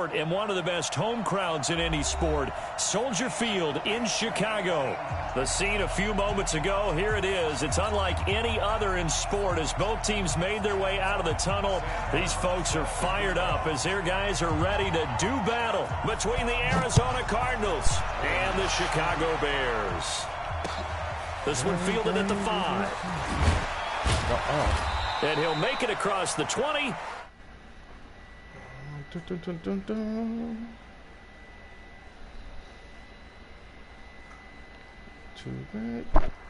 sport and one of the best home crowds in any sport. Soldier Field in Chicago. The scene a few moments ago, here it is. It's unlike any other in sport as both teams made their way out of the tunnel. These folks are fired up as their guys are ready to do battle between the Arizona Cardinals and the Chicago Bears. This one fielded at the 5. And he'll make it across the 20.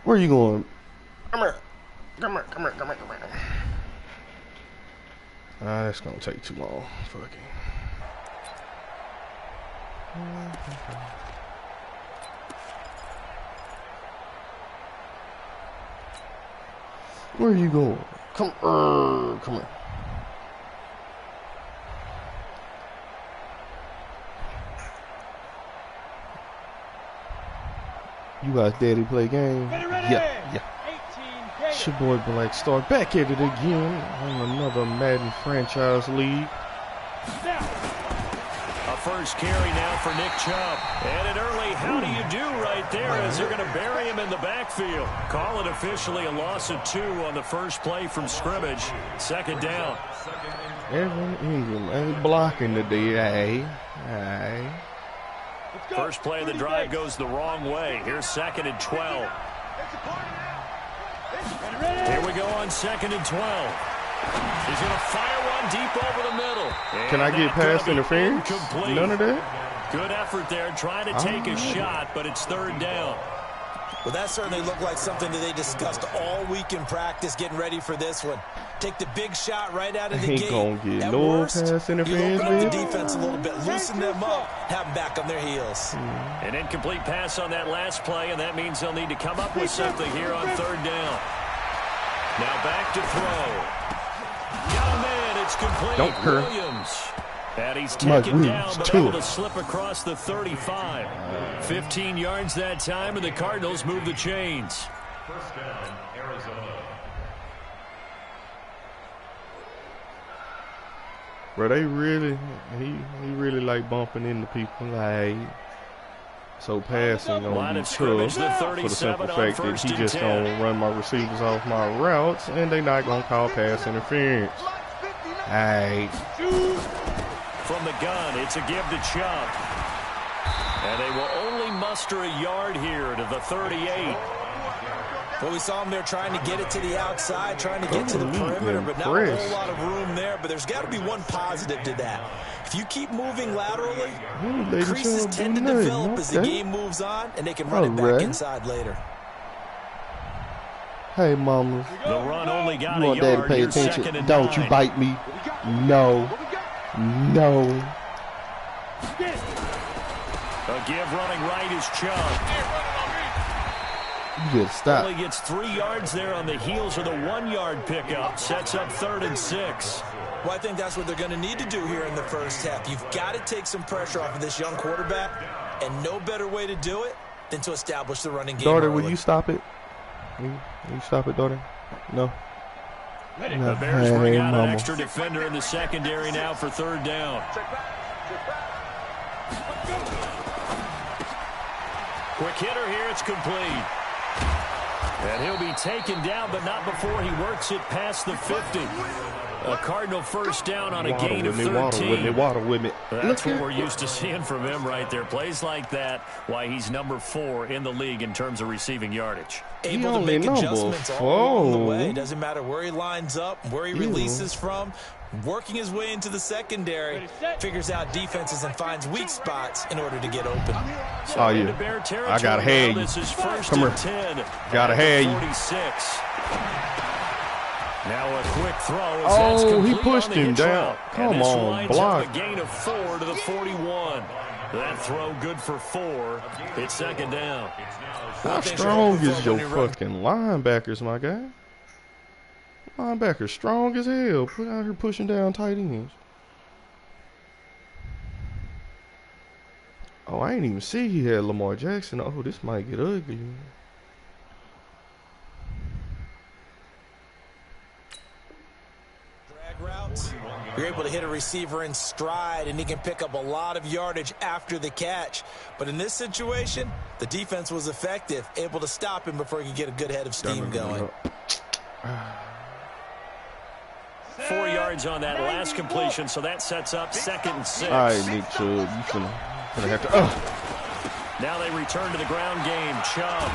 Where are you going? Come here. Come here. Come here. Come here. Come here. That's gonna take too long. Fuck it. Where are you going? Come here. You guys daddy play game? Yeah. It's your boy Black Star back at it again on another Madden franchise league. A first carry now for Nick Chubb. And an early how do you do right there as they're going to bury him in the backfield. Call it officially a loss of 2 on the first play from scrimmage. Second down. Evan Ingram ain't blocking today. First play of the drive goes the wrong way. Here's 2nd and 12. Here we go on 2nd and 12. He's going to fire one deep over the middle. Can I get pass interference? Incomplete. None of that? Good effort there trying to take a shot, but it's 3rd down. Well, that certainly looked like something that they discussed all week in practice, getting ready for this one. Take the big shot right out of the gate. Ain't gonna get no pass interference. You open up the defense a little bit, loosen them up, have them back on their heels. An incomplete pass on that last play, and that means they'll need to come up with something here on 3rd down. Now back to throw. Got him in. It's complete. Don't hurt. Williams. And he's taken down, but able to slip across the 35. 15 yards that time, and the Cardinals move the chains. First down, Arizona. Bro, they really, he really like bumping into people. Like, so passing gonna be tough for the simple fact that he just gonna run my receivers off my routes, and they not gonna call pass interference. Aight. From the gun, it's a give to Chubb. And they will only muster a yard here to the 38. Well, we saw them there trying to get it to the outside, trying to get to the perimeter, but not a whole lot of room there. But there's got to be one positive to that. If you keep moving laterally, creases tend to develop as the game moves on, and they can run it back inside later. Hey, mama. The run only got you want a yard. Daddy pay attention? Don't you bite me? No. No. A give running right is Chubb. You gotta stop. Only gets 3 yards there on the heels of the 1-yard pickup. Sets up 3rd and 6. Well, I think that's what they're going to need to do here in the first half. You've got to take some pressure off of this young quarterback, and no better way to do it than to establish the running game. Daughter, early. will you stop it? Will you stop it, daughter? No. The Bears bring out an extra defender in the secondary now for 3rd down. Quick hitter here, it's complete. And he'll be taken down, but not before he works it past the 50. A Cardinal first down on a gain of 13. Waddle with me. That's what we're used to seeing from him right there. Plays like that, why he's number 4 in the league in terms of receiving yardage. Able to make adjustments all along the way. Doesn't matter where he lines up, where he releases from. Working his way into the secondary, figures out defenses and finds weak spots in order to get open. So oh, yeah. I got to have you. This is first Come here. and 10. Got to have you. 46. Now a quick throw. Oh, he pushed him down. Come on, block. A gain of 4 to the 41. That throw good for 4. It's 2nd down. How strong is your fucking linebackers, my guy? Linebacker strong as hell. Put out here pushing down tight ends. Oh, I ain't even see he had Lamar Jackson. Oh, this might get ugly. Drag routes. You're able to hit a receiver in stride, and he can pick up a lot of yardage after the catch. But in this situation, the defense was effective, able to stop him before he could get a good head of steam going. 4 yards on that last completion, so that sets up 2nd and 6. All right, Nick Chubb, you gonna have to. Now they return to the ground game. Chubb.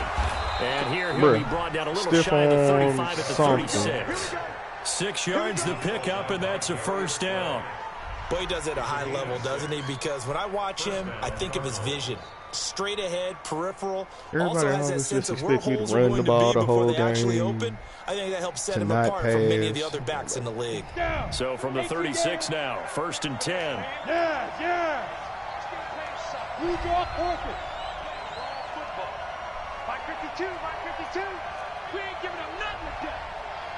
And here he'll be brought down a little shy of the 35 at the 36. 6 yards the pickup, and that's a 1st down. Boy, he does it at a high level, doesn't he? Because when I watch him, I think of his vision. Straight ahead, peripheral. Everybody also has that sense of where holes are run going the ball to be the before whole they actually game. open. I think that helps set him apart from many of the other backs in the league. So from the 36 now, 1st and 10. Yeah. We draw quarter. 552. We ain't giving up nothing with that.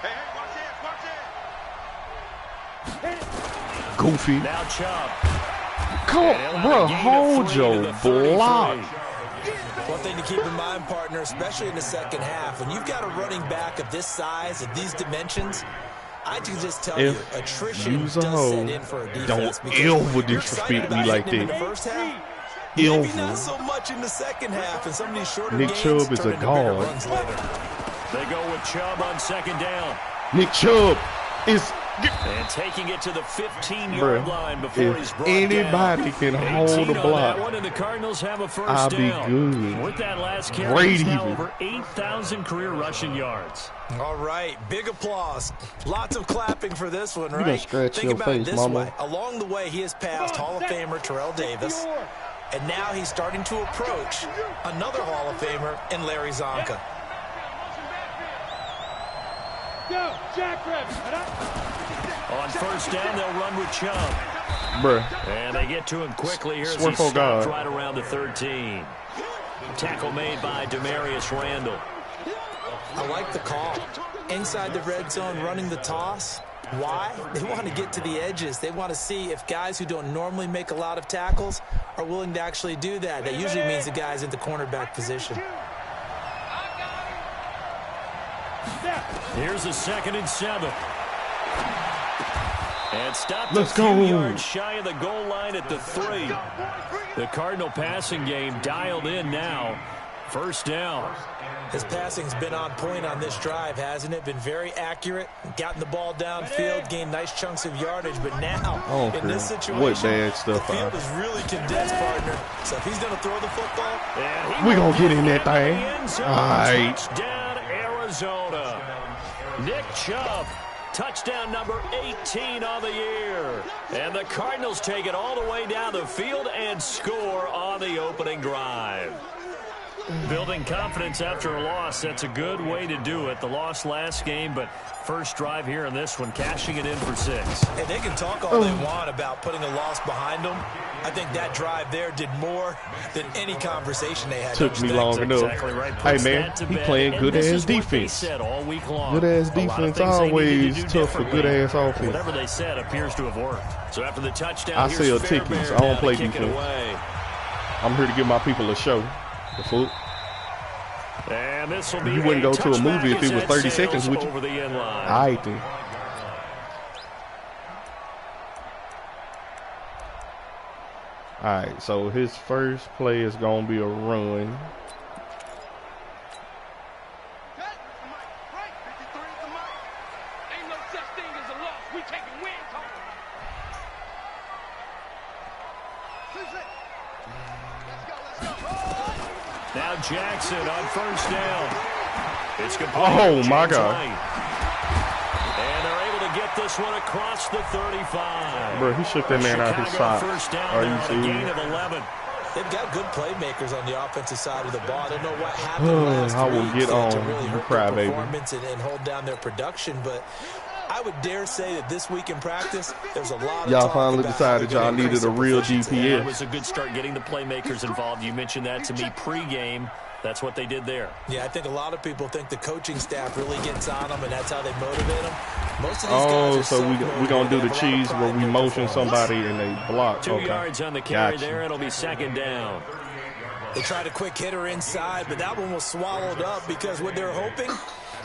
Hey, watch this. Goofy. Now Chubb. Come on, bro, hold your block. One thing to keep in mind, partner, especially in the second half, when you've got a running back of this size, of these dimensions, I can just tell you, attrition does set in for a defense. Don't ever disrespect me like that. Maybe not so much in the second half, and some of these shorter Nick Chubb is a guard. They go with Chubb on 2nd down. Nick Chubb is... And taking it to the 15-yard line before he's brought anybody down. can hold a block, One, and the Cardinals have a 1st I'll down. be good. With that last carry, he's now over 8,000 career rushing yards. All right, big applause. Lots of clapping for this one, right? You gonna scratch Think your about face, it this mama. way. Along the way, he has passed Hall of Famer Terrell Davis, and now he's starting to approach another Hall of Famer in Larry Zonka. Go, Jackrabbit. On 1st down, they'll run with Chubb. Bruh. And they get to him quickly here as he stops right around the 13. Tackle made by Demarius Randall. I like the call. Inside the red zone, running the toss. Why? They want to get to the edges. They want to see if guys who don't normally make a lot of tackles are willing to actually do that. That usually means the guy's at the cornerback position. Here's a 2nd and 7. And stopped Let's a few go. yards shy of the goal line at the 3. The Cardinal passing game dialed in now. 1st down. His passing's been on point on this drive, hasn't it? Been very accurate, gotten the ball downfield, gained nice chunks of yardage, but now, in this situation, the field is really condensed, partner. So if he's going to throw the football, we're going to get in that thing. All right. Touchdown, Arizona. Nick Chubb. Touchdown number 18 on the year. And the Cardinals take it all the way down the field and score on the opening drive. Building confidence after a loss, that's a good way to do it. The loss last game, but first drive here in this one, cashing it in for 6. And they can talk all they want about putting a loss behind them. I think that drive there did more than any conversation they had. Took me long enough. Exactly right. Hey, man, he playing good-ass defense. Good-ass defense always tough for good-ass offense. Whatever they said appears to have worked. So after the touchdown, I sell tickets. I don't play defense. I'm here to give my people a show. The foot. And this will be you wouldn't go to a movie if it was 30 seconds, would you? Over the end line. I think. All right, so his first play is going to be a run. Now Jackson on 1st down. It's complete. Oh, my God. And they're able to get this one across the 35. Bro, he shook that man out his socks. Are you serious? Gain of 11. They've got good playmakers on the offensive side of the ball. I don't know what happened last I will week get on. to really hurt cry, their baby. performance and hold down their production, but I would dare say that this week in practice, there's a lot of y'all talk finally about decided y'all needed a real It GPS. was a good start getting the playmakers involved. You mentioned that to me pregame. That's what they did there. Yeah, I think a lot of people think the coaching staff really gets on them, and that's how they motivate them. Most of these guys are so we're going to do the cheese where we motion somebody and they block. 2 yards on the carry there. It'll be 2nd down. They tried a quick hitter inside, but that one was swallowed up because what they're hoping,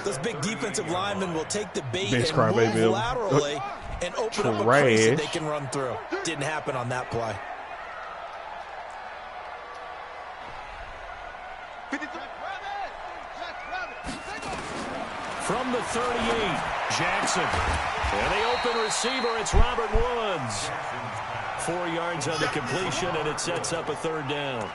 those big defensive linemen will take the bait and move laterally and open up a crease that they can run through. Didn't happen on that play. From the 38, Jackson. And the open receiver, it's Robert Woods. 4 yards on the completion, and it sets up a third down.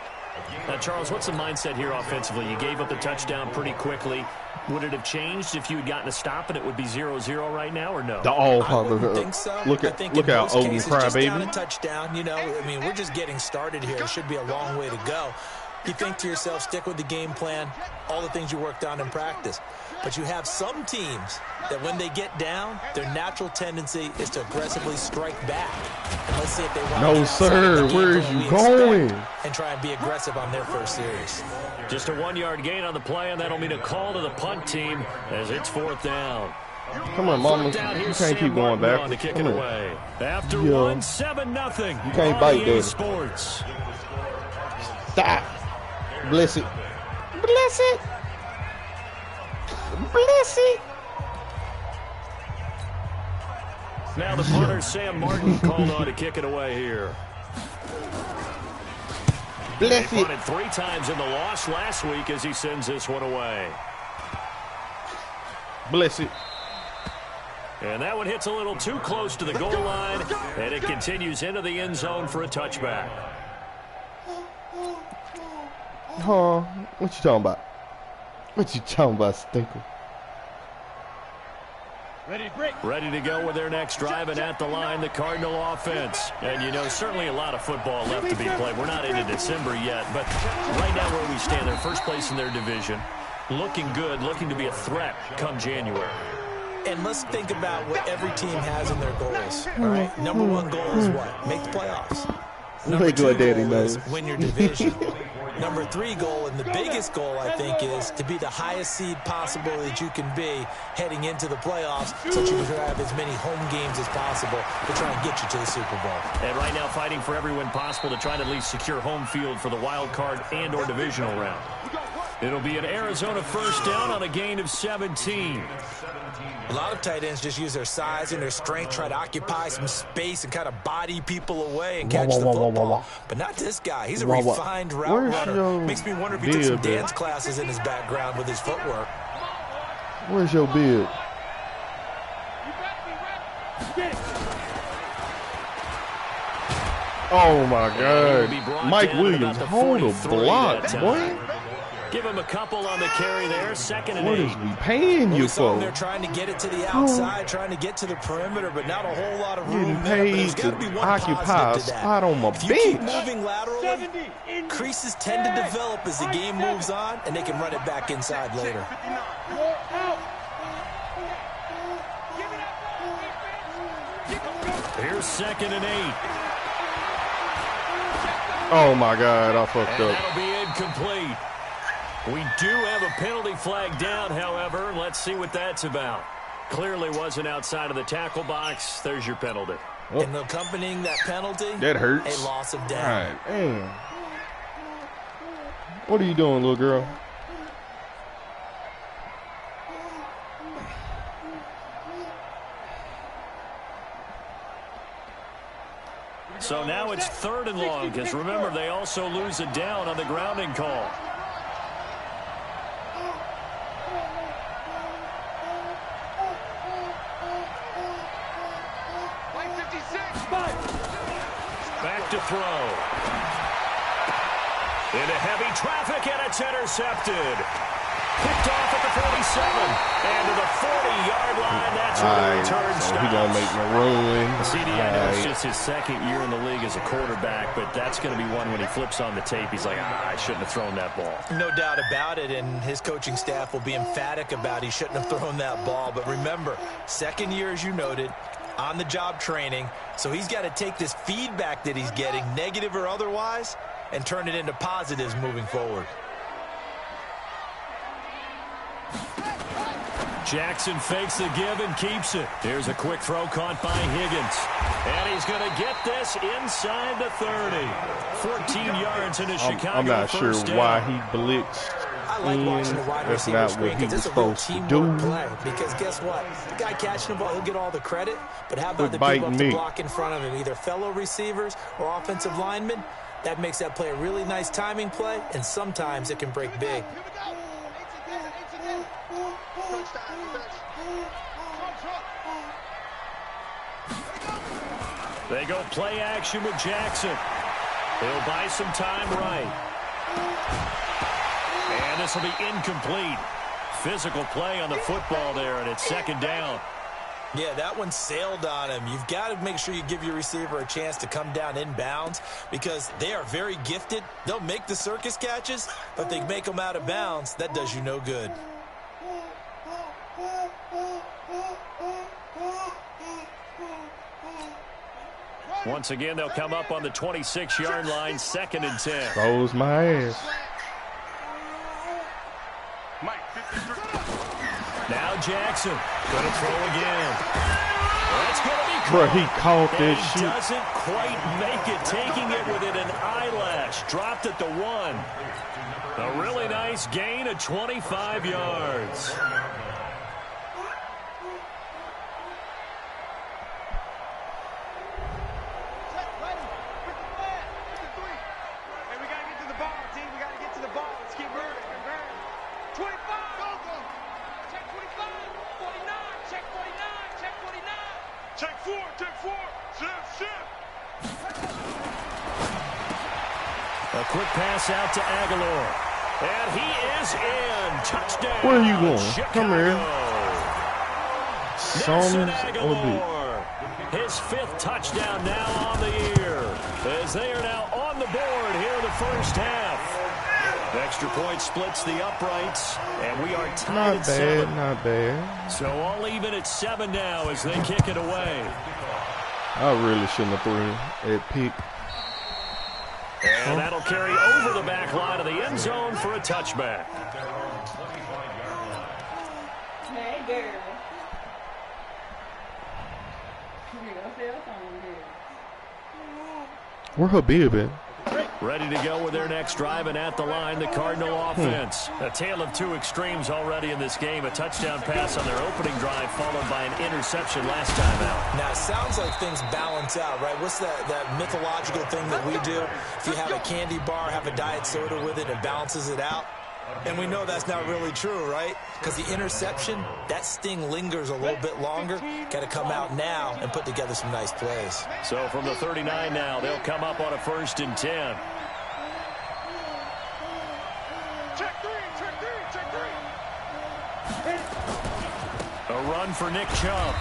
Now, Charles, what's the mindset here offensively? You gave up the touchdown pretty quickly. Would it have changed if you had gotten a stop and it would be 0-0 right now, or no? I wouldn't think so. Look at how Odin cry, baby. Down a touchdown, you know. I mean, we're just getting started here. It should be a long way to go. You think to yourself, stick with the game plan, all the things you worked on in practice. But you have some teams that when they get down, their natural tendency is to aggressively strike back. And let's see if they want no, sir, where is you going? And try and be aggressive on their first series. Just a 1-yard gain on the play, and that'll mean a call to the punt team as it's 4th down. Come on, Mama. You can't keep going back. To kick it away. After 7-0. You can't bite that. Sports. Stop. Bless it. Bless it. Bless it. Now the punter, Sam Martin, called on to kick it away here. Bless it. He punted 3 times in the loss last week as he sends this one away. Bless it. And that one hits a little too close to the goal line, and it continues into the end zone for a touchback. Huh? What you talking about? What you talking about, Stinker? Ready to go with their next drive, and at the line, the Cardinal offense. And, you know, certainly a lot of football left to be played. We're not into December yet, but right now where we stand, they're first place in their division. Looking good, looking to be a threat come January. And let's think about what every team has in their goals. All right, number 1 goal is what? Make the playoffs. Number 2 goal is win your division. Number 3 goal, and the biggest goal, I think, is to be the highest seed possible that you can be heading into the playoffs so that you can have as many home games as possible to try and get you to the Super Bowl. And right now fighting for every win possible to try to at least secure home field for the wild card and or divisional round. It'll be an Arizona first down on a gain of 17. A lot of tight ends just use their size and their strength, try to occupy some space and kind of body people away and catch the football. But not this guy. He's a refined route runner. Makes me wonder if he took some dance classes in his background with his footwork. Where's your beard? Oh, my God. Mike Williams, hold a block, boy. Give him a couple on the carry there. 2nd and 8. What is we paying you for? They're trying to get it to the outside, trying to get to the perimeter, but not a whole lot of room there. But there's got to be one occupy a spot on my bench. If you keep moving laterally, creases tend to develop as the game moves on, and they can run it back inside later. Here's 2nd and 8. Oh, my God, I fucked up. That'll be incomplete. We do have a penalty flag down, however. Let's see what that's about. Clearly wasn't outside of the tackle box. There's your penalty. Oh. And accompanying that penalty, that hurts. A loss of down. Right. Damn. What are you doing, little girl? So now it's 3rd and long, because remember, they also lose a down on the grounding call. Back to throw. Into heavy traffic, and it's intercepted. Picked off at the 47. And to the 40-yard line, that's where the return stops. He's going to make me run. CD, I know it's just his 2nd year in the league as a quarterback, but that's going to be one when he flips on the tape, he's like, I shouldn't have thrown that ball. No doubt about it, and his coaching staff will be emphatic about he shouldn't have thrown that ball. But remember, 2nd year, as you noted, on-the-job training, so he's got to take this feedback that he's getting, negative or otherwise, and turn it into positives moving forward. Jackson fakes the give and keeps it. Here's a quick throw caught by Higgins. And he's going to get this inside the 30. 14 yards into Chicago. I'm not sure why he blitzed. I like watching the wide receiver screen because it's a real teamwork play. Because guess what? The guy catching the ball, he'll get all the credit. But how about the people up to block in front of him, either fellow receivers or offensive linemen? That makes that play a really nice timing play, and sometimes it can break big. They go play action with Jackson. He'll buy some time right. And this will be incomplete. Physical play on the football there, and it's second down. Yeah, that one sailed on him. You've got to make sure you give your receiver a chance to come down inbounds because they are very gifted. They'll make the circus catches, but if they make them out of bounds, that does you no good. Once again, they'll come up on the 26-yard line, 2nd and 10. Close my ass. Now Jackson going to throw again. That's going to be caught. Bro, he caught that shit. Doesn't quite make it, taking it within an eyelash. Dropped at the 1. A really nice gain of 25 yards. A quick pass out to Aguilar. And he is in. Touchdown. Where are you going? Chicago. Come here. His 5th touchdown now on the year. As they are now on the board here in the first half. Extra point splits the uprights. And we are tied at 7. Not bad. So all even at 7 now as they kick it away. I really shouldn't have thrown it pick. And that'll carry over the back line of the end zone for a touchback. Hey, girl. Where her baby? Ready to go with their next drive, and at the line, the Cardinal offense. A tale of two extremes already in this game. A touchdown pass on their opening drive, followed by an interception last time out. Now, it sounds like things balance out, right? What's that mythological thing that we do? If you have a candy bar, have a diet soda with it, it balances it out. And we know that's not really true, right? Because the interception, that sting lingers a little bit longer. Got to come out now and put together some nice plays. So from the 39 now, they'll come up on a 1st and 10. Check three. A run for Nick Chubb.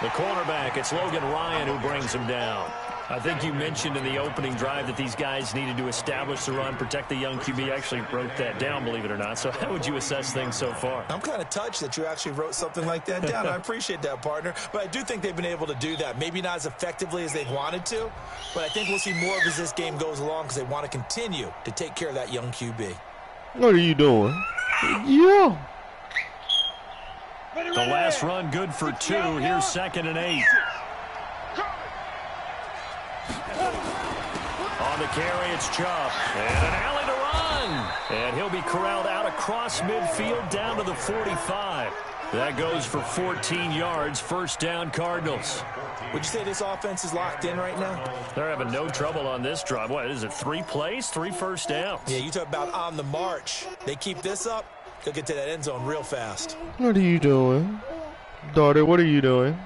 The cornerback, it's Logan Ryan who brings him down. I think you mentioned in the opening drive that these guys needed to establish the run, protect the young QB. I actually wrote that down, believe it or not. So how would you assess things so far? I'm kind of touched that you actually wrote something like that down. I appreciate that, partner. But I do think they've been able to do that. Maybe not as effectively as they've wanted to, but I think we'll see more of as this game goes along because they want to continue to take care of that young QB. What are you doing? Yeah. The last run good for 2. Here's 2nd and 8. On the carry, it's Chubb. And an alley to run. And he'll be corralled out across midfield down to the 45. That goes for 14 yards. 1st down, Cardinals. Would you say this offense is locked in right now? They're having no trouble on this drive. What is it, 3 plays, 3 first downs? Yeah, you talk about on the march. They keep this up, they'll get to that end zone real fast. What are you doing? Daughter, what are you doing?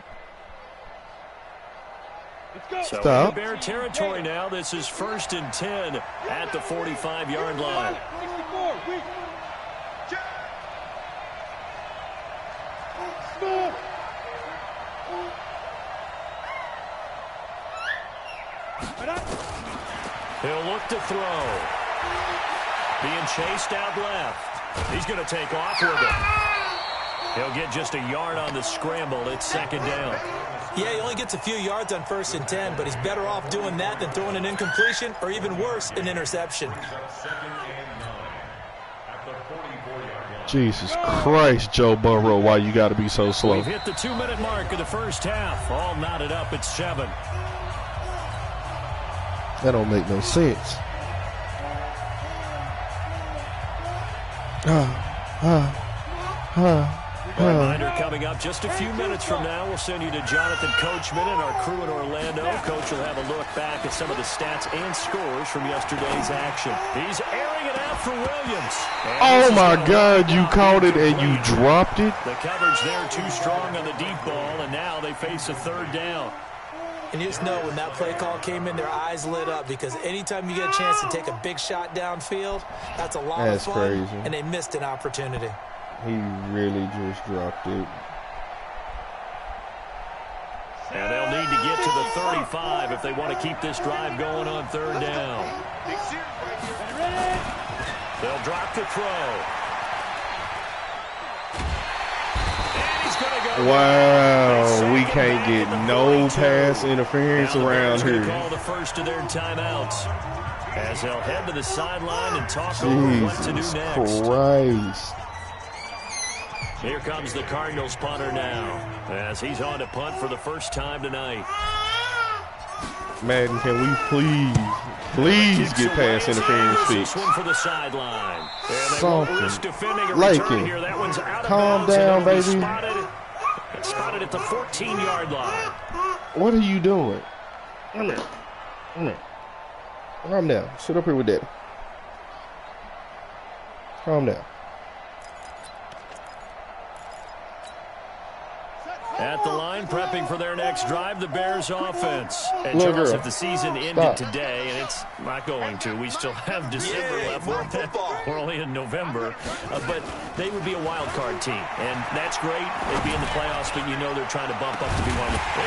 So Stop. Bear territory now. This is 1st and 10 at the 45-yard line. 64. He'll look to throw. Being chased out left. He's going to take off with it. He'll get just a yard on the scramble. It's 2nd down. Yeah, he only gets a few yards on 1st and 10, but he's better off doing that than throwing an incompletion or even worse, an interception. Jesus Christ, Joe Burrow, why you got to be so slow? We've hit the 2-minute mark of the first half. All knotted up at 7. That don't make no sense. Reminder coming up just a few minutes from now. We'll send you to Jonathan Coachman and our crew in Orlando. Coach will have a look back at some of the stats and scores from yesterday's action. He's airing it out for Williams. Oh, my God. You caught it and you dropped it? The coverage there too strong on the deep ball, and now they face a third down. And you just know when that play call came in, their eyes lit up because anytime you get a chance to take a big shot downfield, that's a lot of fun, crazy. And they missed an opportunity. He really just dropped it. And they'll need to get to the 35 if they want to keep this drive going on third down. They'll drop the throw. Wow, we can't get no pass interference around here. Call the first of their timeouts as they'll head to the sideline and talk over what to do next. Jesus Christ. Here comes the Cardinals punter now as he's on to punt for the first time tonight. Madden, can we please get pass interference fixed? One for the sideline. Something like it. Calm down, baby. Spotted at the 14-yard line. What are you doing? Come here. Calm down. Sit up here with Daddy. Calm down. At the line, prepping for their next drive, the Bears offense. And Charles, if the season ended today, and it's not going to, we still have December left. We're only in November. But they would be a wild card team. And that's great. They'd be in the playoffs, but you know they're trying to bump up to be one of them.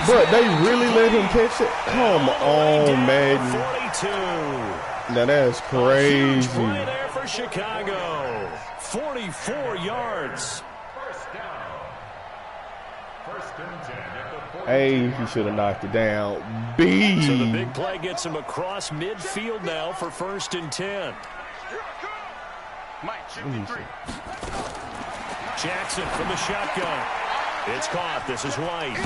But they really let him catch it? Come on, Madden. 42. Now that's crazy. Huge play there for Chicago. 44 yards. A, he should have knocked it down. B. So the big play gets him across midfield now for 1st and 10. Jackson from the shotgun. It's caught. This is White.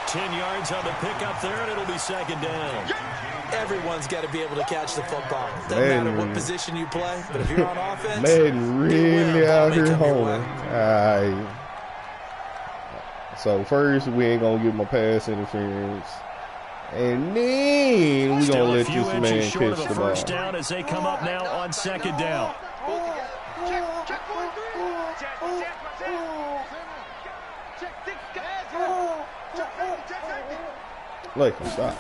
10 yards on the pickup there, and it'll be 2nd down. Everyone's got to be able to catch the football. Doesn't matter what position you play, but if you're on offense, Madden really out here holding. So first, we ain't going to give him a pass interference. And then we're going to let this man catch the ball. First down as they come up now on 2nd down. Let him stop.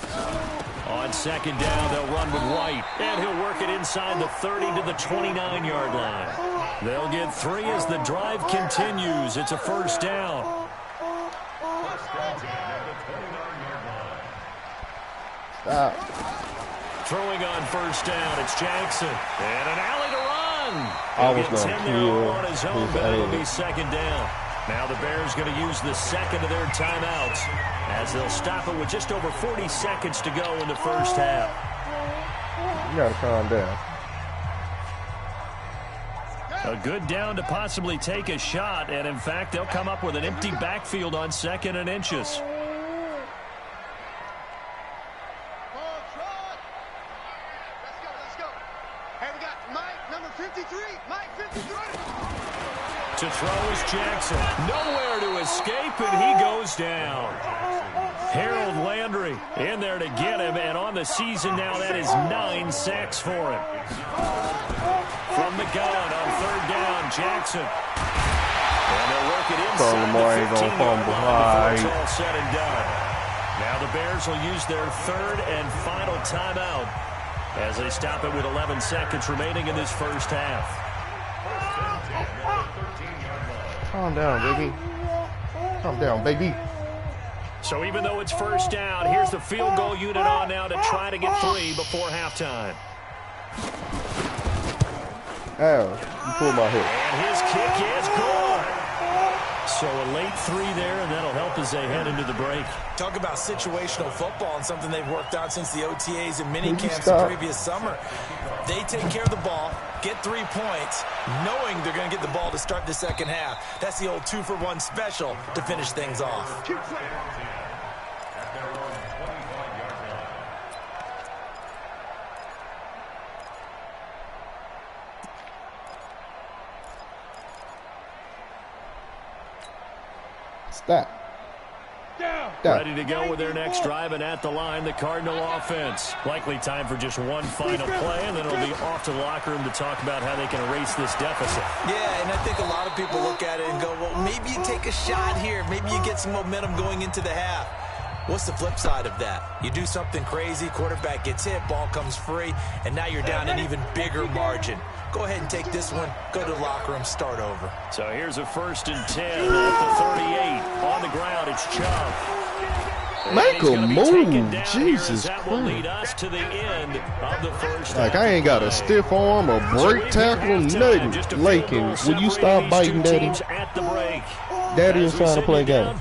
On 2nd down, they'll run with White. And he'll work it inside the 30 to the 29-yard line. They'll get 3 as the drive continues. It's a 1st down. Stop. Throwing on 1st down, it's Jackson. And an alley to run. I was going to kill on his own, but it'll be 2nd down. Now the Bears going to use the 2nd of their timeouts as they'll stop it with just over 40 seconds to go in the first half. You got to calm down. A good down to possibly take a shot, and in fact, they'll come up with an empty backfield on 2nd and inches. To throw is Jackson. Nowhere to escape, and he goes down. Harold Landry in there to get him, and on the season now, that is 9 sacks for him. From the gun on 3rd down, Jackson. And they'll work it inside the 15-yard line before it's all said and done. Now the Bears will use their 3rd and final timeout as they stop it with 11 seconds remaining in this first half. Calm down, baby. Calm down, baby. So even though it's 1st down, here's the field goal unit on now to try to get 3 before halftime. Ow, you pulled my hip. And his kick is good. So a late 3 there, and that'll help as they head into the break. Talk about situational football and something they've worked out since the OTAs and mini camps the previous summer. They take care of the ball, get 3 points, knowing they're going to get the ball to start the second half. That's the old 2-for-1 special to finish things off. That. Ready to go with their next drive, and at the line, the Cardinal offense. Likely time for just one final play, and then it'll be off to the locker room to talk about how they can erase this deficit. Yeah, and I think a lot of people look at it and go, well, maybe you take a shot here. Maybe you get some momentum going into the half. What's the flip side of that? You do something crazy, quarterback gets hit, ball comes free, and now you're down an even bigger margin. Go ahead and take this one, go to the locker room, start over. So here's a 1st and 10 at the 38. On the ground, it's Chubb. Make a move, Jesus Christ. Like, I ain't got a stiff arm or break tackle, nothing. Lakin, will you stop biting, Daddy? Daddy is trying to play game.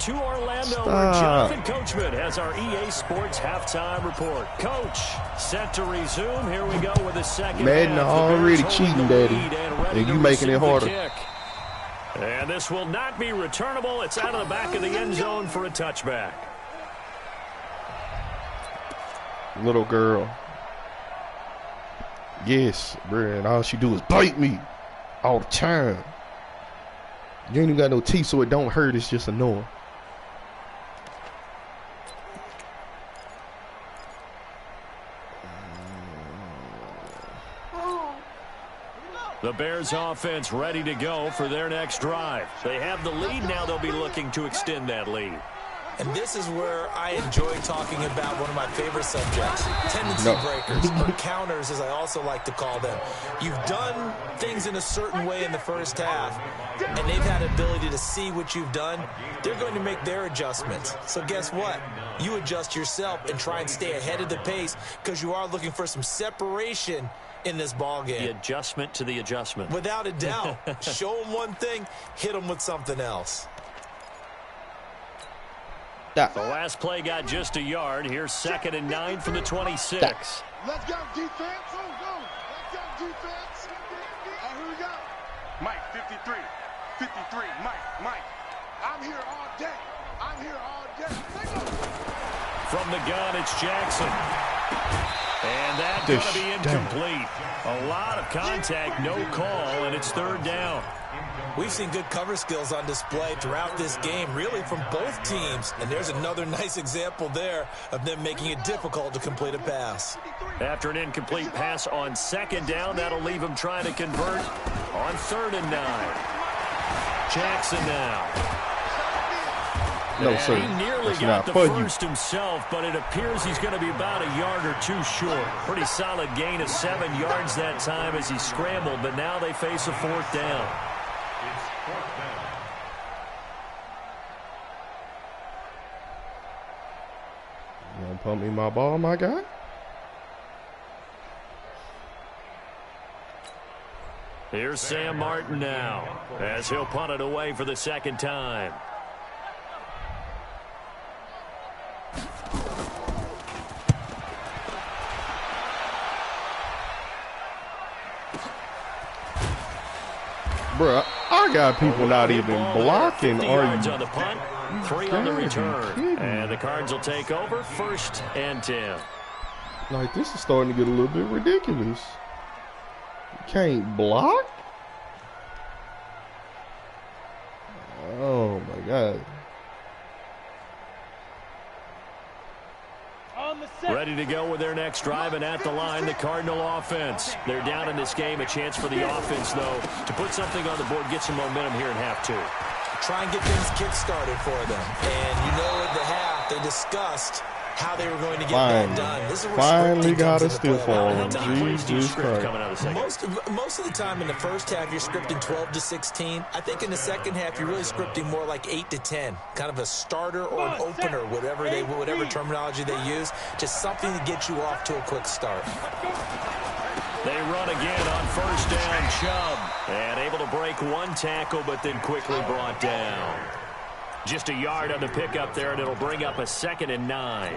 Stop. Jonathan Coachman has our EA Sports halftime report. Coach, set to resume. Here we go with the second Madden half. already cheating, Daddy. And you making it harder. And this will not be returnable. It's out of the back of the end zone for a touchback. Little girl. Yes, bruh. And all she do is bite me all the time. You ain't even got no teeth, so it don't hurt. It's just annoying. The Bears offense ready to go for their next drive. They have the lead. Now they'll be looking to extend that lead. And this is where I enjoy talking about one of my favorite subjects, tendency breakers, or counters, as I also like to call them. You've done things in a certain way in the first half, and they've had ability to see what you've done. They're going to make their adjustments. So guess what? You adjust yourself and try and stay ahead of the pace because you are looking for some separation in this ball game. The adjustment to the adjustment. Without a doubt. Show them one thing, hit them with something else. The last play got just a yard. Here's 2nd and 9 from the 26. Let's go, defense. Let's go, defense. Here we go. Mike, 53. 53. Mike. I'm here all day. From the gun, it's Jackson. And that's going to be incomplete. A lot of contact, no call, and it's 3rd down. We've seen good cover skills on display throughout this game, really from both teams. And there's another nice example there of them making it difficult to complete a pass. After an incomplete pass on 2nd down, that'll leave him trying to convert on 3rd and 9. Jackson now. No, sir. He nearly got the first himself, but it appears he's going to be about a yard or two short. Pretty solid gain of 7 yards that time as he scrambled, but now they face a 4th down. You gonna pump me my ball, my guy? Here's Sam Martin now as he'll punt it away for the 2nd time. Bruh, I got people not even blocking. Are you on the punt, 3 on the return, and the Cards will take over 1st and 10. Like, this is starting to get a little bit ridiculous. You can't block? Oh my God. Ready to go with their next drive, and at the line, the Cardinal offense. They're down in this game. A chance for the offense, though, to put something on the board, get some momentum here in half 2. Try and get things kick-started for them. And you know, at the half, they discussed how they were going to get that done. This is finally got a stiff arm. Jesus Christ. Most of the time in the first half, you're scripting 12 to 16. I think in the second half, you're really scripting more like 8 to 10. Kind of a starter or an opener, whatever terminology they use. Just something to get you off to a quick start. They run again on 1st down, Chubb. And able to break 1 tackle, but then quickly brought down. Just a yard on the pickup there, and it'll bring up a 2nd and 9.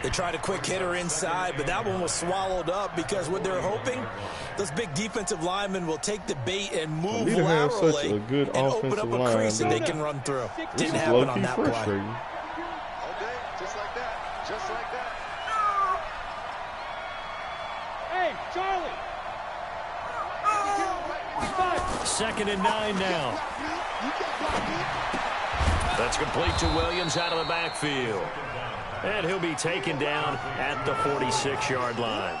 They tried a quick hitter inside, but that one was swallowed up because what they're hoping, those big defensive linemen will take the bait and move laterally and open up a crease that they can run through. Didn't happen on that play. Okay, just like that. Just like that. Hey, Charlie. 2nd and 9 now. That's complete to Williams out of the backfield. And he'll be taken down at the 46-yard line.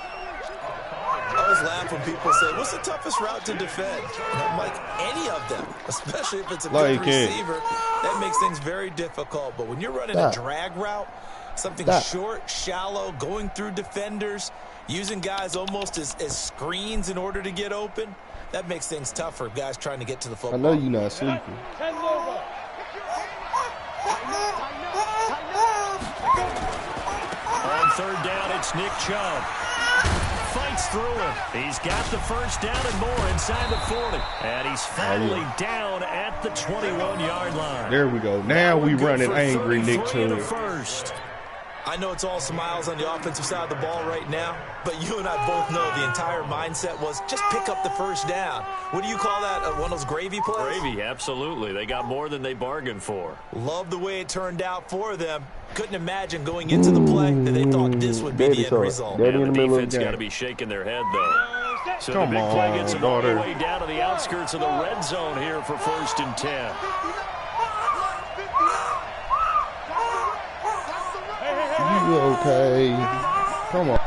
I always laugh when people say, what's the toughest route to defend? And I'm like, any of them, especially if it's a good receiver. That makes things very difficult. But when you're running a drag route, something short, shallow, going through defenders, using guys almost as screens in order to get open, that makes things tougher, guys trying to get to the football. I know you're not sleeping. On third down, it's Nick Chubb. Fights through it. He's got the first down and more inside the 40. And he's finally down at the 21-yard line. There we go. Now we running angry, Nick Chubb. I know it's all smiles on the offensive side of the ball right now, but you and I both know the entire mindset was just pick up the first down. What do you call that? One of those gravy plays? Gravy, absolutely. They got more than they bargained for. Love the way it turned out for them. Couldn't imagine going into the play that they thought this would be the end result. Yeah, the defense got to be shaking their head, though. So the big play gets them all the way down to the outskirts of the red zone here for 1st and 10. You okay? Come on.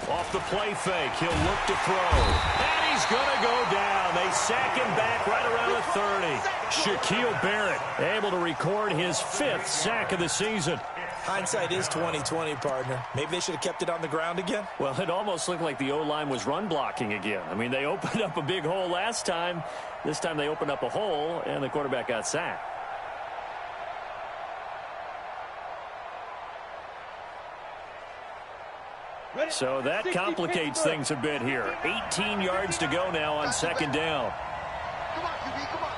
Off the play fake, he'll look to throw. And he's going to go down. They sack him back right around the 30. Shaquille Barrett able to record his 5th sack of the season. Hindsight is 20/20, partner. Maybe they should have kept it on the ground again. Well, it almost looked like the O-line was run blocking again. I mean, they opened up a big hole last time. This time they opened up a hole, and the quarterback got sacked. So that complicates things a bit here. 18 yards to go now on 2nd down. Come on, QB, come on.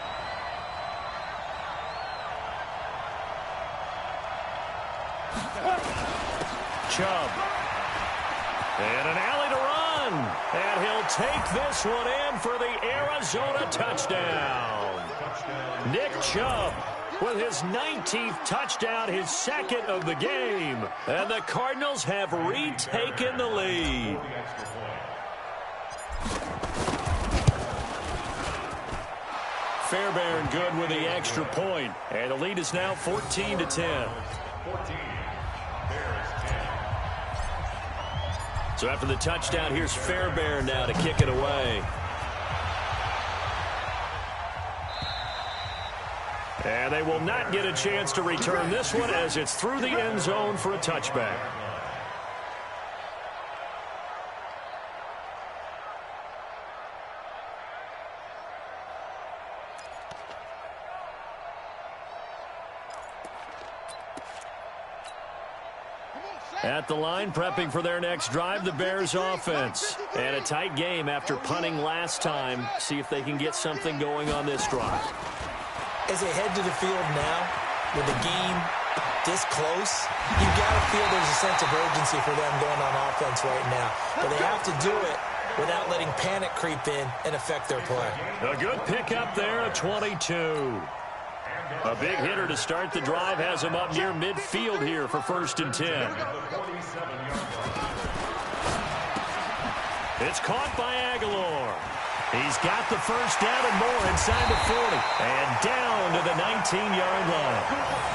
Chubb. And an alley to run. And he'll take this one in for the Arizona touchdown. Nick Chubb with his 19th touchdown, his 2nd of the game. And the Cardinals have retaken the lead. Fairbairn good with the extra point. And the lead is now 14-10. So after the touchdown, here's Fairbairn now to kick it away. And they will not get a chance to return this one as it's through the end zone for a touchback. At the line, prepping for their next drive, the Bears offense. And a tight game after punting last time. See if they can get something going on this drive. As they head to the field now, with the game this close, you've got to feel there's a sense of urgency for them going on offense right now. But they have to do it without letting panic creep in and affect their play. A good pickup there, a 22. A big hitter to start the drive has him up near midfield here for 1st and 10. It's caught by Aguilar. He's got the first down and more inside the 40. And down to the 19-yard line.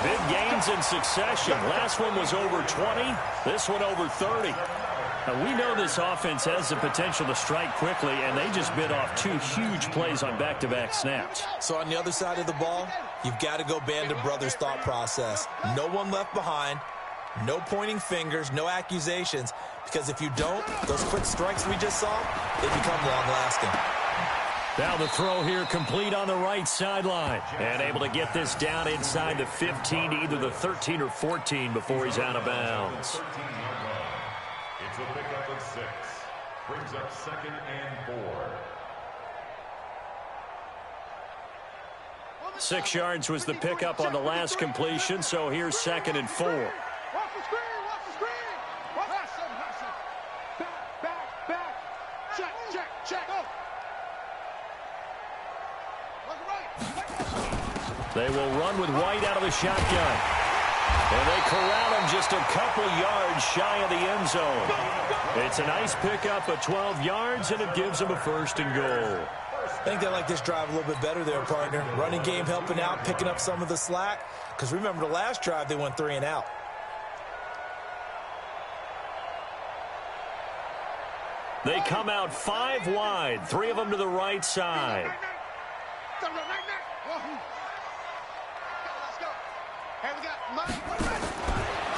Big gains in succession. Last one was over 20. This one over 30. Now, we know this offense has the potential to strike quickly, and they just bit off 2 huge plays on back-to-back snaps. So on the other side of the ball, you've got to go Band of Brothers thought process. No one left behind, no pointing fingers, no accusations, because if you don't, those quick strikes we just saw, they become long-lasting. Now the throw here complete on the right sideline. And able to get this down inside the 15 to either the 13 or 14 before he's out of bounds. It's a pickup of 6. Brings up 2nd and 4. 6 yards was the pickup on the last completion, so here's 2nd and 4. Watch the screen, watch the screen. Pass him. Back. Check. Go. They will run with White out of the shotgun. And they corral him just a couple yards shy of the end zone. It's a nice pickup of 12 yards, and it gives them a 1st and goal. I think they like this drive a little bit better there, partner. Running game helping out, picking up some of the slack. Because remember the last drive, they went 3 and out. They come out 5 wide, 3 of them to the right side.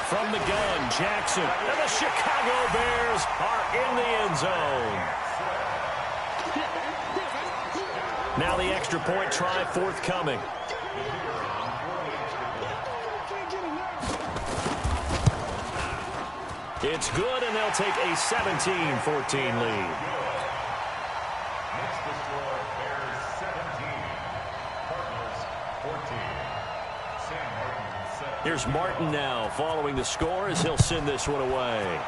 From the gun, Jackson, and the Chicago Bears are in the end zone. Now the extra point try forthcoming. It's good, and they'll take a 17-14 lead. Next to score, Bears 17, Cardinals 14. Sam Martin set. Here's Martin now following the score as he'll send this one away.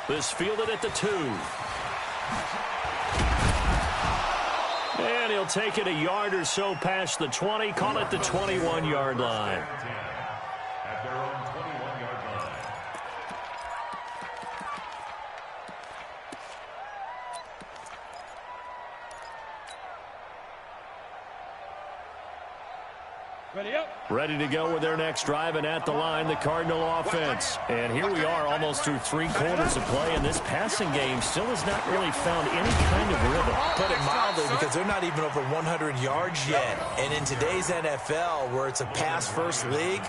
This fielded at the 2. And he'll take it a yard or so past the 20, call it the 21-yard line. At their own 21-yard line. Ready to go with their next drive, and at the line, the Cardinal offense. And here we are almost through 3 quarters of play, and this passing game still has not really found any kind of rhythm. Put it mildly, because they're not even over 100 yards yet. And in today's NFL, where it's a pass-first league,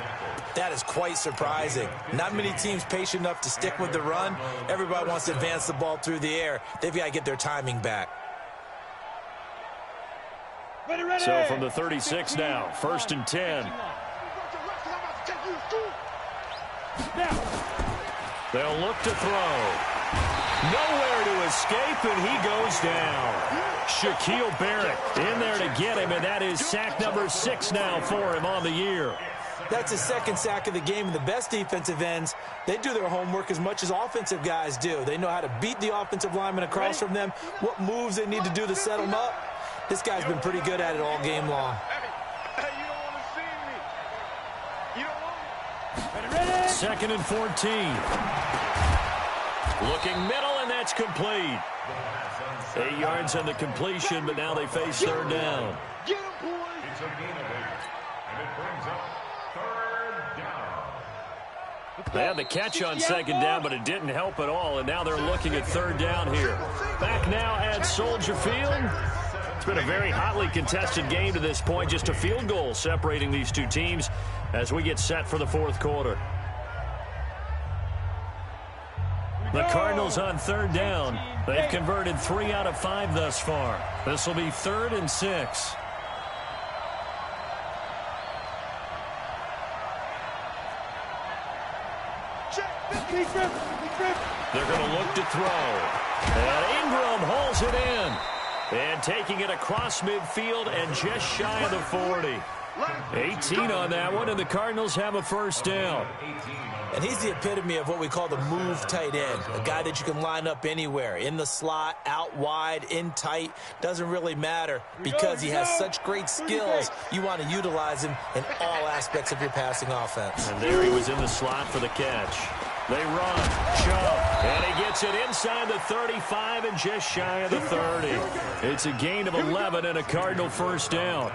that is quite surprising. Not many teams patient enough to stick with the run. Everybody wants to advance the ball through the air. They've got to get their timing back. So from the 36 now, 1st and 10. They'll look to throw. Nowhere to escape, and he goes down. Shaquille Barrett in there to get him, and that is sack number 6 now for him on the year. That's his 2nd sack of the game, and the best defensive ends, they do their homework as much as offensive guys do. They know how to beat the offensive lineman across from them, what moves they need to do to set them up. This guy's been pretty good at it all game long. Hey, you don't want to see me. You don't want me. 2nd and 14. Looking middle, and that's complete. 8 yards on the completion, but now they face 3rd down. Get him, boys. It's a gain of 8, and it brings up 3rd down. They had the catch on 2nd down, but it didn't help at all, and now they're looking at 3rd down here. Back now at Soldier Field. It's been a very hotly contested game to this point. Just a field goal separating these two teams as we get set for the 4th quarter. The Cardinals on 3rd down. They've converted 3 out of 5 thus far. This will be 3rd and 6. They're going to look to throw. And Ingram holds it in. And taking it across midfield and just shy of the 40. 18 on that one, and the Cardinals have a 1st down. And he's the epitome of what we call the move tight end, a guy that you can line up anywhere, in the slot, out wide, in tight, doesn't really matter because he has such great skills. You want to utilize him in all aspects of your passing offense. And there he was in the slot for the catch. They run, jump, and he gets it inside the 35 and just shy of the 30. It's a gain of 11 and a Cardinal 1st down.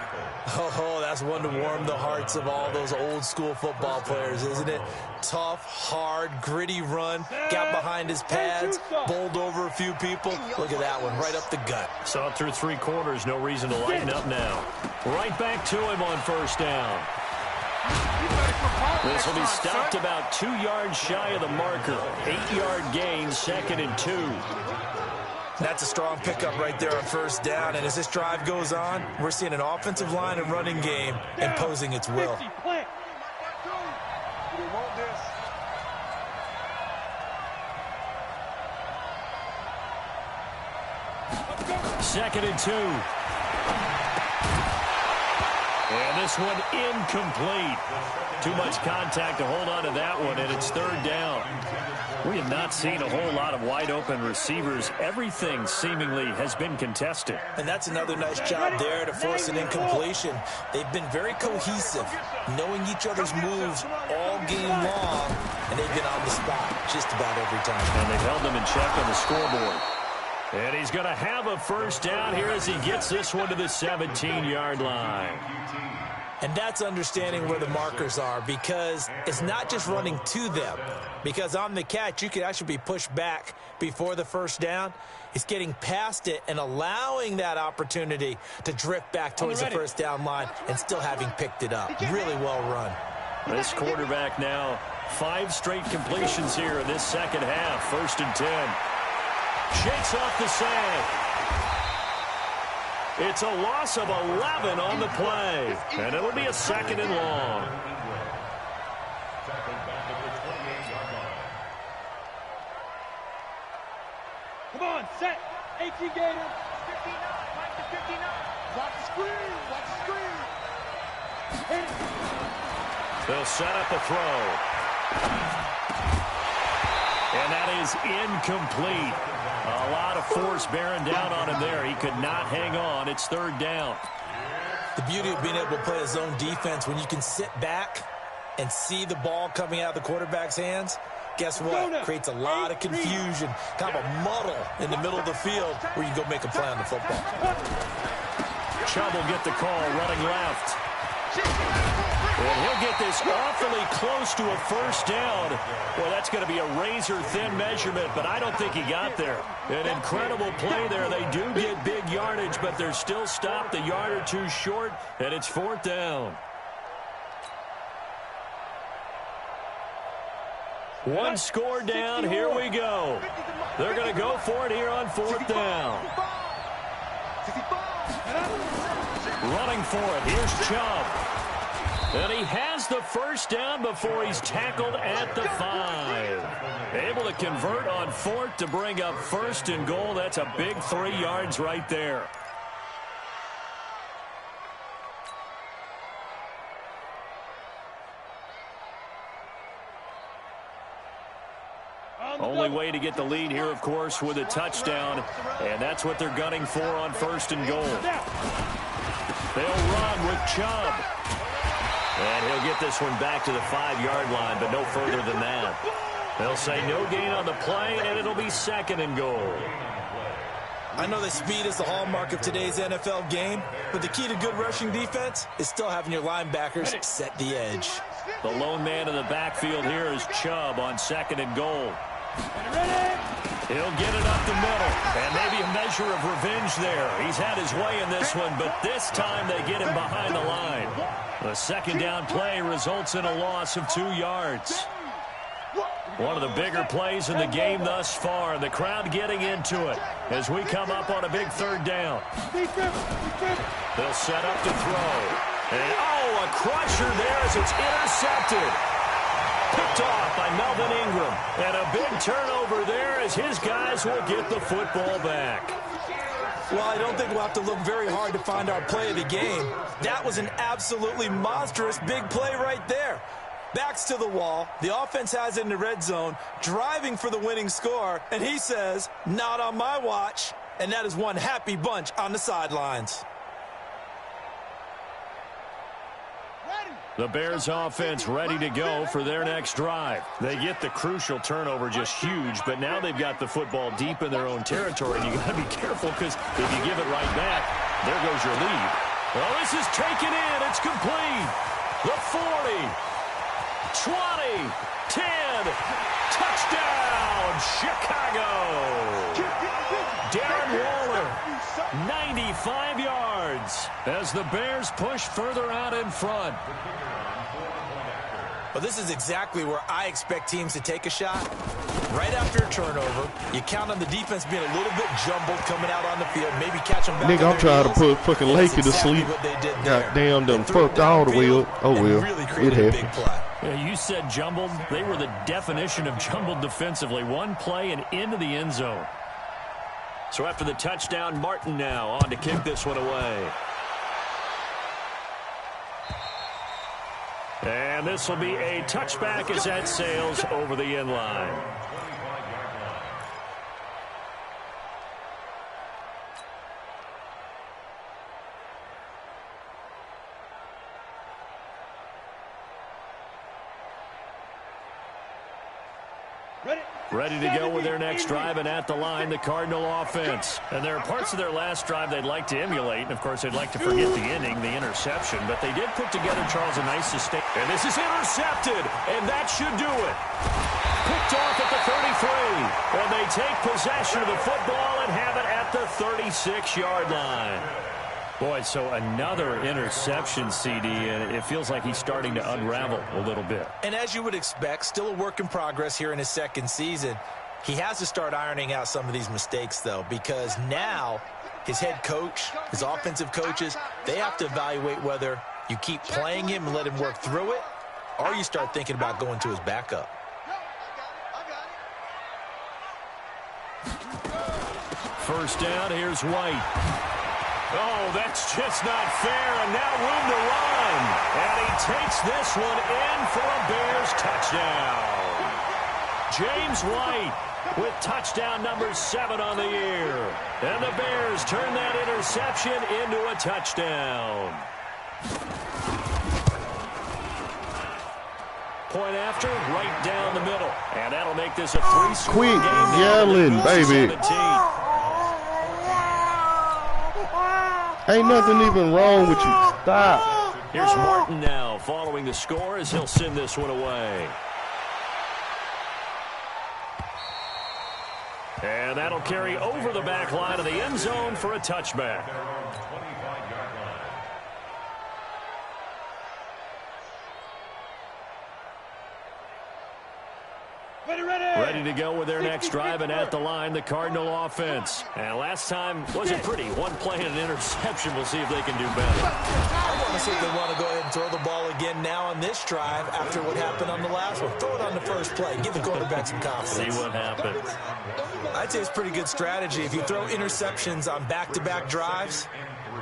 Oh, that's one to warm the hearts of all those old school football players, isn't it? Tough, hard, gritty run, got behind his pads, bowled over a few people. Look at that one, right up the gut. Saw it through 3 quarters, no reason to lighten up now. Right back to him on 1st down. This will be stopped about 2 yards shy of the marker. 8-yard gain, 2nd and 2. That's a strong pickup right there on 1st down. And as this drive goes on, we're seeing an offensive line and running game imposing its will. Second and 2. And this one incomplete. Too much contact to hold on to that one, and it's 3rd down. We have not seen a whole lot of wide-open receivers. Everything seemingly has been contested. And that's another nice job there to force an incompletion. They've been very cohesive, knowing each other's moves all game long, and they've been on the spot just about every time. And they've held them in check on the scoreboard. And he's going to have a first down here as he gets this one to the 17-yard line. And that's understanding where the markers are, because it's not just running to them. Because on the catch, you could actually be pushed back before the first down. It's getting past it and allowing that opportunity to drift back towards the first down line and still having picked it up. Really well run. This quarterback now 5 straight completions here in this second half. 1st and 10. Shakes off the sack. It's a loss of 11 on the play, and it'll be a 2nd and long. Come on, set. 18 Gator. 59, Mike to 59. Watch the screen. Watch the screen. They'll set up a throw. And that is incomplete. A lot of force bearing down on him there. He could not hang on. It's 3rd down. The beauty of being able to play a zone defense, when you can sit back and see the ball coming out of the quarterback's hands, guess what? Creates a lot of confusion, kind of a muddle in the middle of the field where you go make a play on the football. Chubb will get the call running left. And he'll get this awfully close to a first down. Well, that's going to be a razor-thin measurement, but I don't think he got there. An incredible play there. They do get big yardage, but they're still stopped a yard or two short, and it's 4th down. One score down. Here we go. They're going to go for it here on 4th down. Running for it. Here's Chubb. And he has the first down before he's tackled at the 5. Able to convert on 4th to bring up 1st and goal. That's a big 3 yards right there. Only way to get the lead here, of course, with a touchdown. And that's what they're gunning for on 1st and goal. They'll run with Chubb. And he'll get this one back to the 5-yard line, but no further than that. They'll say no gain on the play, and it'll be 2nd and goal. I know that speed is the hallmark of today's NFL game, but the key to good rushing defense is still having your linebackers set the edge. The lone man in the backfield here is Chubb on 2nd and goal. He'll get it up the middle, and maybe a measure of revenge there. He's had his way in this one, but this time they get him behind the line. The 2nd down play results in a loss of 2 yards. One of the bigger plays in the game thus far, and the crowd getting into it as we come up on a big 3rd down. They'll set up to throw. And, a crusher there as it's intercepted. Picked off by Melvin Ingram. And a big turnover there as his guys will get the football back. Well, I don't think we'll have to look very hard to find our play of the game. That was an absolutely monstrous big play right there. Backs to the wall. The offense has it in the red zone, driving for the winning score. And he says, not on my watch. And that is one happy bunch on the sidelines. The Bears offense ready to go for their next drive. They get the crucial turnover, just huge, but now they've got the football deep in their own territory, and you got to be careful because if you give it right back, there goes your lead. Well, this is taken in. It's complete. The 40, 20, 10, touchdown, Chicago. Darren Waller, 95 yards as the Bears push further out in front. Well, this is exactly where I expect teams to take a shot. Right after a turnover, you count on the defense being a little bit jumbled coming out on the field, maybe catch them back. Nigga, I'm trying to put fucking Lakey to sleep. Goddamn, done fucked all the way up. Oh, well, it happened. Yeah, you said jumbled. They were the definition of jumbled defensively. One play and into the end zone. So after the touchdown, Martin now on to kick this one away. And this will be a touchback as that sails over the end line. Ready to go with their next drive, and at the line, the Cardinal offense. And there are parts of their last drive they'd like to emulate, and of course they'd like to forget the ending, the interception, but they did put together, Charles, a nice sustain. And this is intercepted, and that should do it. Picked off at the 33, and they take possession of the football and have it at the 36-yard line. Boy, so another interception, CD, and it feels like he's starting to unravel a little bit. And as you would expect, still a work in progress here in his second season. He has to start ironing out some of these mistakes, though, because now his head coach, his offensive coaches, they have to evaluate whether you keep playing him and let him work through it, or you start thinking about going to his backup. First down, here's White. Oh, that's just not fair, and now room to run. And he takes this one in for a Bears touchdown. James White with touchdown number 7 on the year. And the Bears turn that interception into a touchdown. Point after, right down the middle. And that'll make this a 3-score game. Quit yelling, baby. Ain't nothing even wrong with you. Stop. Here's Martin now following the score as he'll send this one away. And that'll carry over the back line of the end zone for a touchback. Ready to go with their next drive, and at the line, the Cardinal offense. And last time wasn't pretty. One play and an interception. We'll see if they can do better. I want to see if they want to go ahead and throw the ball again now on this drive after what happened on the last one. Throw it on the first play. Give the quarterback some confidence. See what happens. I'd say it's pretty good strategy. If you throw interceptions on back-to-back drives,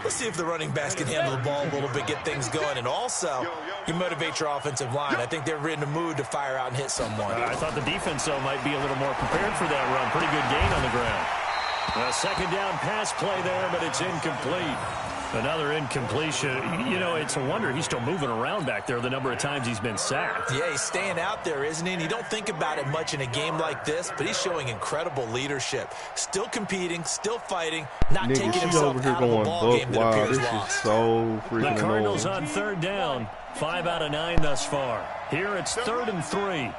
let's see if the running backs can handle the ball a little bit, get things going. And also, you motivate your offensive line. I think they're in the mood to fire out and hit someone. I thought the defense, though, might be a little more prepared for that run. Pretty good gain on the ground. A second down pass play there, but it's incomplete. Another incompletion. You know, it's a wonder he's still moving around back there the number of times he's been sacked. Yeah, he's staying out there, isn't he? And you don't think about it much in a game like this, but he's showing incredible leadership. Still competing, still fighting, not taking himself out of the ball game that appears lost. This is so freaking The Cardinals annoying. on third down. 5 out of 9 thus far. Here it's 3rd and 3.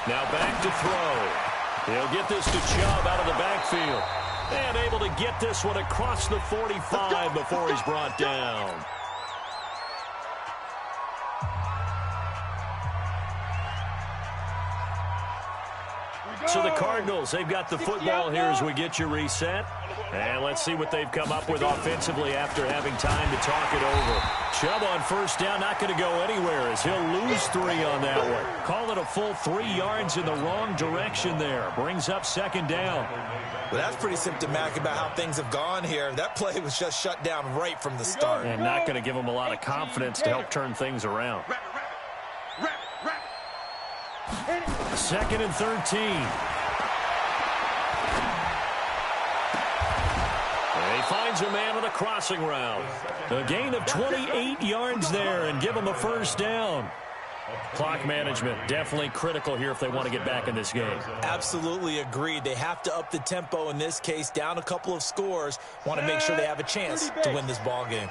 Now back to throw. He'll get this to Chubb out of the backfield. And able to get this one across the 45 before he's brought down. So the Cardinals, they've got the football here as we get you reset. And let's see what they've come up with offensively after having time to talk it over. Chubb on first down, not going to go anywhere as he'll lose 3 on that one. Call it a full 3 yards in the wrong direction there. Brings up second down. Well, that's pretty symptomatic about how things have gone here. That play was just shut down right from the start. And not going to give them a lot of confidence to help turn things around. 2nd and 13. He finds a man on a crossing route. A gain of 28 yards there and give him a first down. Clock management definitely critical here if they want to get back in this game. Absolutely agreed. They have to up the tempo in this case, down a couple of scores. Want to make sure they have a chance to win this ball game.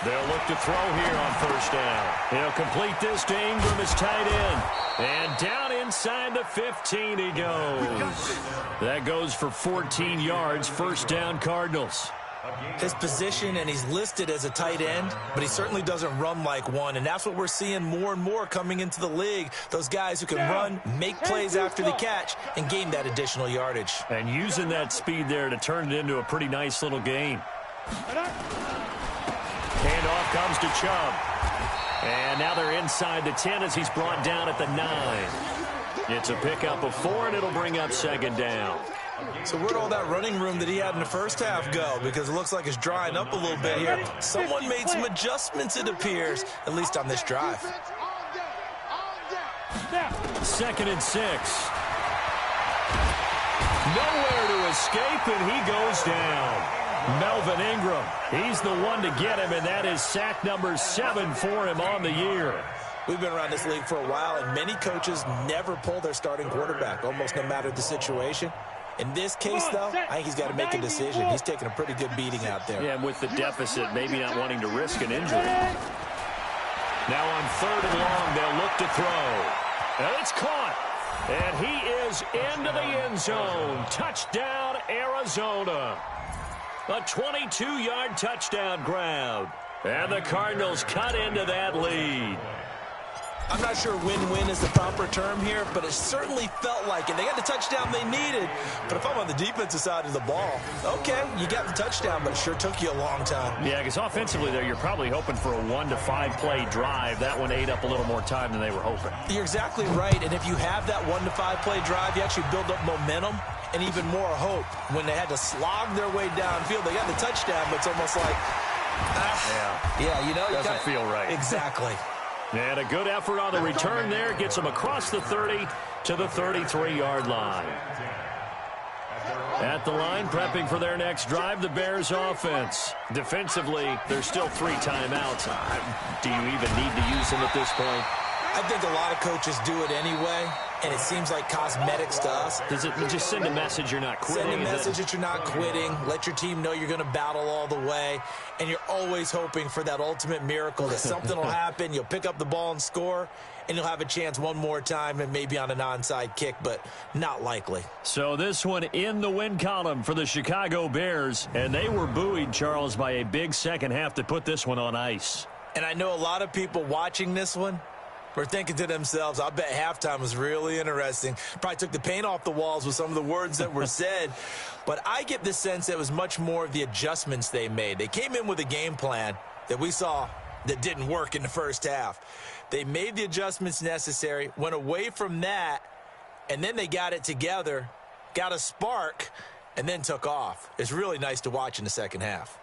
They'll look to throw here on first down. He'll complete this to Ingram as tight end. And down inside the 15 he goes. That goes for 14 yards. First down, Cardinals. His position, and he's listed as a tight end, but he certainly doesn't run like one, and that's what we're seeing more and more coming into the league. Those guys who can run, make plays after the catch, and gain that additional yardage. And using that speed there to turn it into a pretty nice little game. Handoff comes to Chubb. And now they're inside the 10 as he's brought down at the 9. It's a pickup of 4, and it'll bring up second down. So where'd all that running room that he had in the first half go? Because it looks like it's drying up a little bit here. Someone made some adjustments, it appears, at least on this drive. 2nd and 6. Nowhere to escape, and he goes down. Melvin Ingram, he's the one to get him, and that is sack number 7 for him on the year. We've been around this league for a while, and many coaches never pull their starting quarterback, almost no matter the situation. In this case, though, I think he's got to make a decision. He's taking a pretty good beating out there. Yeah, and with the deficit, maybe not wanting to risk an injury. Now on 3rd and long, they'll look to throw. And it's caught. And he is into the end zone. Touchdown, Arizona. A 22-yard touchdown grab. And the Cardinals cut into that lead. I'm not sure win-win is the proper term here, but it certainly felt like it. They got the touchdown they needed, but if I'm on the defensive side of the ball, okay, you got the touchdown, but it sure took you a long time. Yeah, because offensively there, you're probably hoping for a 1 to 5 play drive. That one ate up a little more time than they were hoping. You're exactly right, and if you have that 1 to 5 play drive, you actually build up momentum and even more hope. When they had to slog their way downfield, they got the touchdown, but it's almost like, yeah, you know, doesn't feel right. Exactly. And a good effort on the return there. Gets them across the 30 to the 33-yard line. At the line, prepping for their next drive, the Bears offense. Defensively, there's still 3 timeouts. Do you even need to use them at this point? I think a lot of coaches do it anyway, and it seems like cosmetics to us. Does it just send a message you're not quitting? Send a message that you're not quitting. Let your team know you're going to battle all the way, and you're always hoping for that ultimate miracle, that something will happen, you'll pick up the ball and score, and you'll have a chance one more time and maybe on an onside kick, but not likely. So this one in the win column for the Chicago Bears, and they were buoyed, Charles, by a big second half to put this one on ice. And I know a lot of people watching this one were thinking to themselves, I bet halftime was really interesting. Probably took the paint off the walls with some of the words that were said. But I get the sense it was much more of the adjustments they made. They came in with a game plan that we saw that didn't work in the first half. They made the adjustments necessary, went away from that, and then they got it together, got a spark, and then took off. It's really nice to watch in the second half.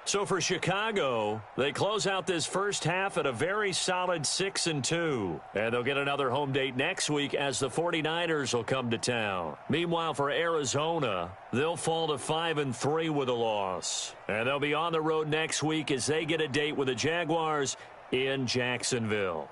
So for Chicago, they close out this first half at a very solid 6-2. And they'll get another home date next week as the 49ers will come to town. Meanwhile, for Arizona, they'll fall to 5-3 with a loss. And they'll be on the road next week as they get a date with the Jaguars in Jacksonville.